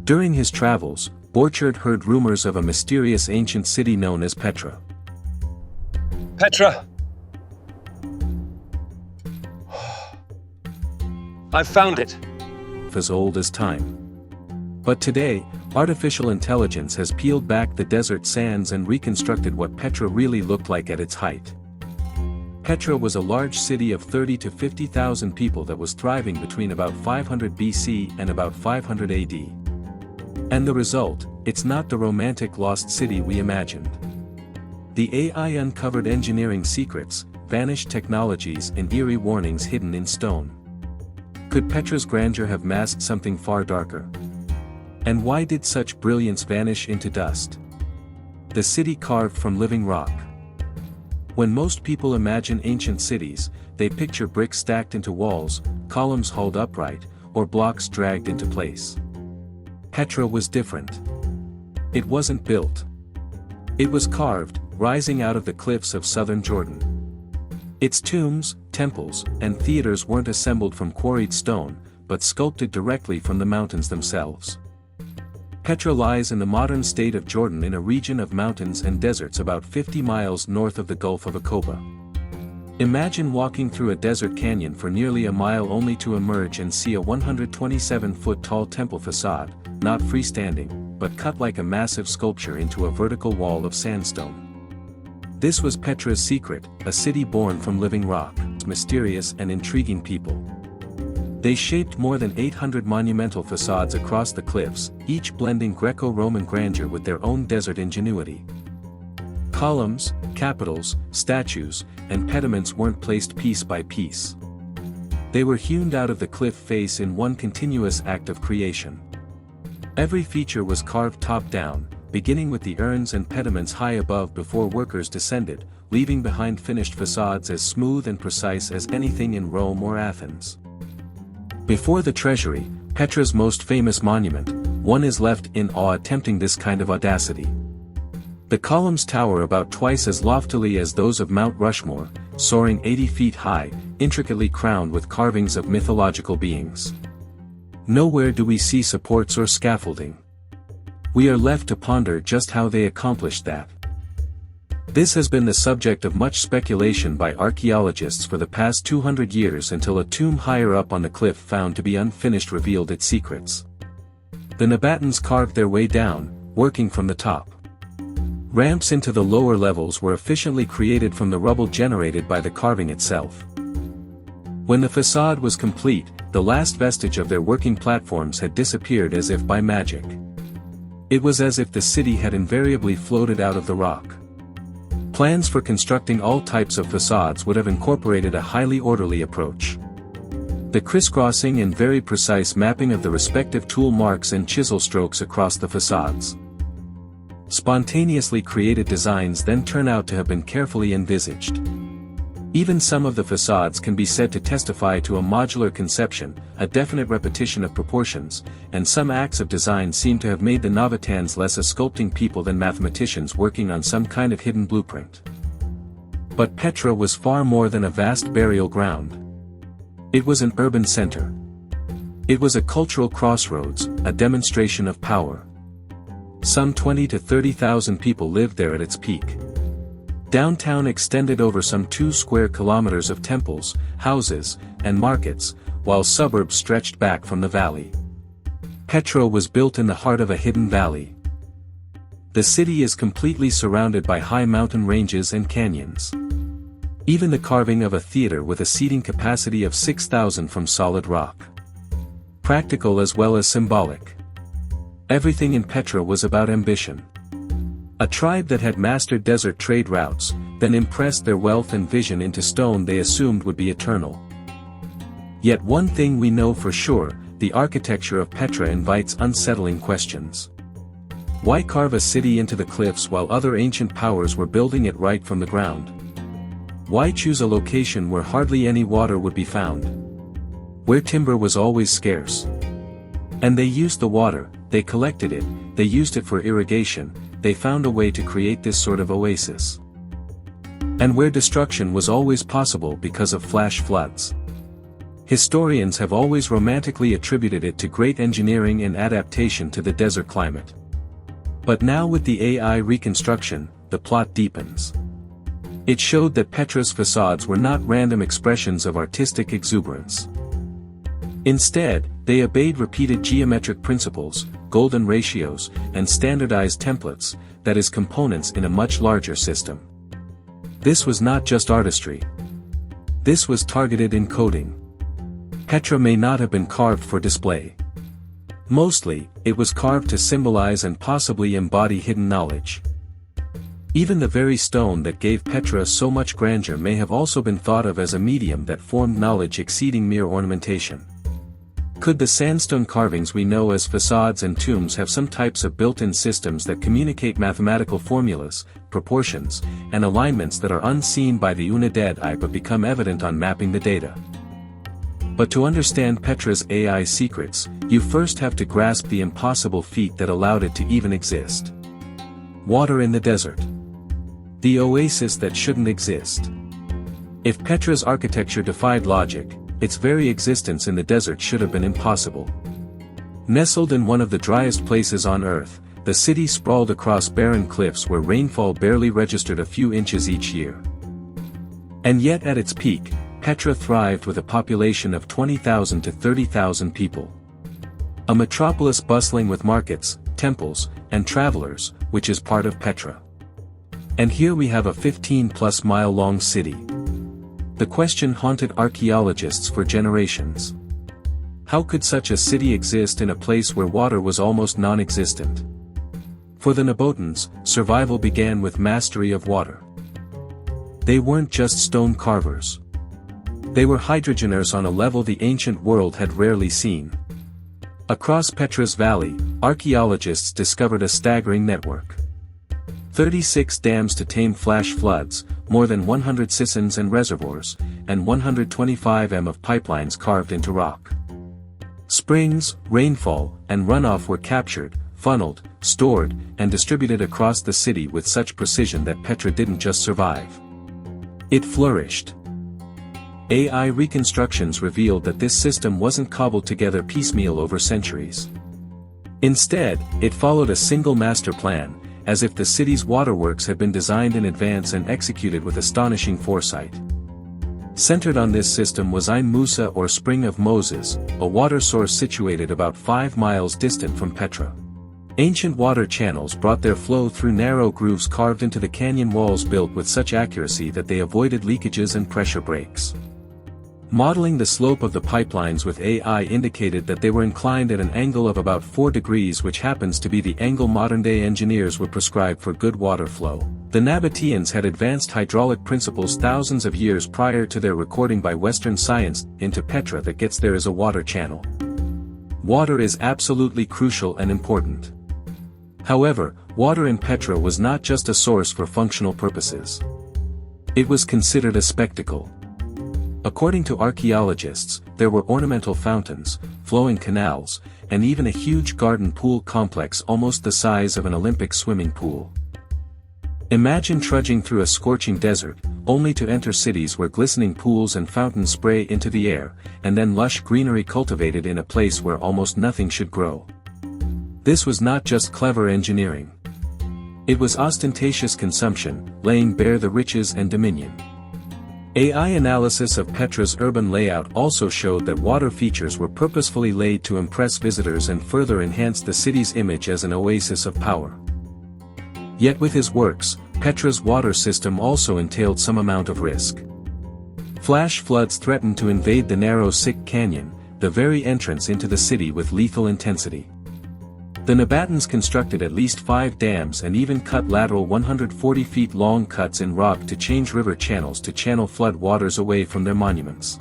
During his travels, Borchard heard rumors of a mysterious ancient city known as Petra. Petra! I've found it! As old as time. But today, artificial intelligence has peeled back the desert sands and reconstructed what Petra really looked like at its height. Petra was a large city of 30 to 50,000 people that was thriving between about 500 BC and about 500 AD. And the result, it's not the romantic lost city we imagined. The AI uncovered engineering secrets, vanished technologies and eerie warnings hidden in stone. Could Petra's grandeur have masked something far darker? And why did such brilliance vanish into dust? The city carved from living rock. When most people imagine ancient cities, they picture bricks stacked into walls, columns hauled upright, or blocks dragged into place. Petra was different. It wasn't built. It was carved, rising out of the cliffs of southern Jordan. Its tombs, temples, and theaters weren't assembled from quarried stone, but sculpted directly from the mountains themselves. Petra lies in the modern state of Jordan in a region of mountains and deserts about 50 miles north of the Gulf of Aqaba. Imagine walking through a desert canyon for nearly a mile only to emerge and see a 127-foot-tall temple facade, not freestanding, but cut like a massive sculpture into a vertical wall of sandstone. This was Petra's secret, a city born from living rock, mysterious and intriguing people. They shaped more than 800 monumental facades across the cliffs, each blending Greco-Roman grandeur with their own desert ingenuity. Columns, capitals, statues, and pediments weren't placed piece by piece. They were hewn out of the cliff face in one continuous act of creation. Every feature was carved top-down, beginning with the urns and pediments high above before workers descended, leaving behind finished facades as smooth and precise as anything in Rome or Athens. Before the Treasury, Petra's most famous monument, one is left in awe attempting this kind of audacity. The columns tower about twice as loftily as those of Mount Rushmore, soaring 80 feet high, intricately crowned with carvings of mythological beings. Nowhere do we see supports or scaffolding. We are left to ponder just how they accomplished that. This has been the subject of much speculation by archaeologists for the past 200 years until a tomb higher up on the cliff found to be unfinished revealed its secrets. The Nabataeans carved their way down, working from the top. Ramps into the lower levels were efficiently created from the rubble generated by the carving itself. When the facade was complete, the last vestige of their working platforms had disappeared as if by magic. It was as if the city had invariably floated out of the rock. Plans for constructing all types of facades would have incorporated a highly orderly approach. The crisscrossing and very precise mapping of the respective tool marks and chisel strokes across the facades. Spontaneously created designs then turn out to have been carefully envisaged. Even some of the facades can be said to testify to a modular conception, a definite repetition of proportions, and some acts of design seem to have made the Nabataeans less a sculpting people than mathematicians working on some kind of hidden blueprint. But Petra was far more than a vast burial ground. It was an urban center. It was a cultural crossroads, a demonstration of power. Some 20 to 30,000 people lived there at its peak. Downtown extended over some 2 square kilometers of temples, houses, and markets, while suburbs stretched back from the valley. Petra was built in the heart of a hidden valley. The city is completely surrounded by high mountain ranges and canyons. Even the carving of a theater with a seating capacity of 6,000 from solid rock. Practical as well as symbolic. Everything in Petra was about ambition. A tribe that had mastered desert trade routes, then impressed their wealth and vision into stone they assumed would be eternal. Yet one thing we know for sure, the architecture of Petra invites unsettling questions. Why carve a city into the cliffs while other ancient powers were building it right from the ground? Why choose a location where hardly any water would be found? Where timber was always scarce? And they used the water, they collected it, they used it for irrigation, they found a way to create this sort of oasis. And where destruction was always possible because of flash floods. Historians have always romantically attributed it to great engineering and adaptation to the desert climate. But now with the AI reconstruction, the plot deepens. It showed that Petra's facades were not random expressions of artistic exuberance. Instead, they obeyed repeated geometric principles, golden ratios, and standardized templates, that is components in a much larger system. This was not just artistry. This was targeted encoding. Petra may not have been carved for display. Mostly, it was carved to symbolize and possibly embody hidden knowledge. Even the very stone that gave Petra so much grandeur may have also been thought of as a medium that formed knowledge exceeding mere ornamentation. Could the sandstone carvings we know as facades and tombs have some types of built-in systems that communicate mathematical formulas, proportions, and alignments that are unseen by the unidad eye but become evident on mapping the data? But to understand Petra's AI secrets, you first have to grasp the impossible feat that allowed it to even exist. Water in the desert. The oasis that shouldn't exist. If Petra's architecture defied logic, its very existence in the desert should have been impossible. Nestled in one of the driest places on Earth, the city sprawled across barren cliffs where rainfall barely registered a few inches each year. And yet at its peak, Petra thrived with a population of 20,000 to 30,000 people. A metropolis bustling with markets, temples, and travelers, which is part of Petra. And here we have a 15-plus mile-long city. The question haunted archaeologists for generations. How could such a city exist in a place where water was almost non-existent? For the Nabataeans, survival began with mastery of water. They weren't just stone carvers. They were hydrogeners on a level the ancient world had rarely seen. Across Petra's valley, archaeologists discovered a staggering network. 36 dams to tame flash floods, more than 100 cistern and reservoirs, and 125 m of pipelines carved into rock. Springs, rainfall, and runoff were captured, funneled, stored, and distributed across the city with such precision that Petra didn't just survive. It flourished. AI reconstructions revealed that this system wasn't cobbled together piecemeal over centuries. Instead, it followed a single master plan, as if the city's waterworks had been designed in advance and executed with astonishing foresight. Centered on this system was Ain Musa or Spring of Moses, a water source situated about 5 miles distant from Petra. Ancient water channels brought their flow through narrow grooves carved into the canyon walls built with such accuracy that they avoided leakages and pressure breaks. Modeling the slope of the pipelines with AI indicated that they were inclined at an angle of about 4 degrees, which happens to be the angle modern-day engineers would prescribe for good water flow. The Nabataeans had advanced hydraulic principles thousands of years prior to their recording by Western science into Petra that gets there as a water channel. Water is absolutely crucial and important. However, water in Petra was not just a source for functional purposes. It was considered a spectacle. According to archaeologists, there were ornamental fountains, flowing canals, and even a huge garden pool complex almost the size of an Olympic swimming pool. Imagine trudging through a scorching desert, only to enter cities where glistening pools and fountains spray into the air, and then lush greenery cultivated in a place where almost nothing should grow. This was not just clever engineering. It was ostentatious consumption, laying bare the riches and dominion. AI analysis of Petra's urban layout also showed that water features were purposefully laid to impress visitors and further enhance the city's image as an oasis of power. Yet with his works, Petra's water system also entailed some amount of risk. Flash floods threatened to invade the narrow Sick Canyon, the very entrance into the city with lethal intensity. The Nabataeans constructed at least 5 dams and even cut lateral 140 feet long cuts in rock to change river channels to channel flood waters away from their monuments.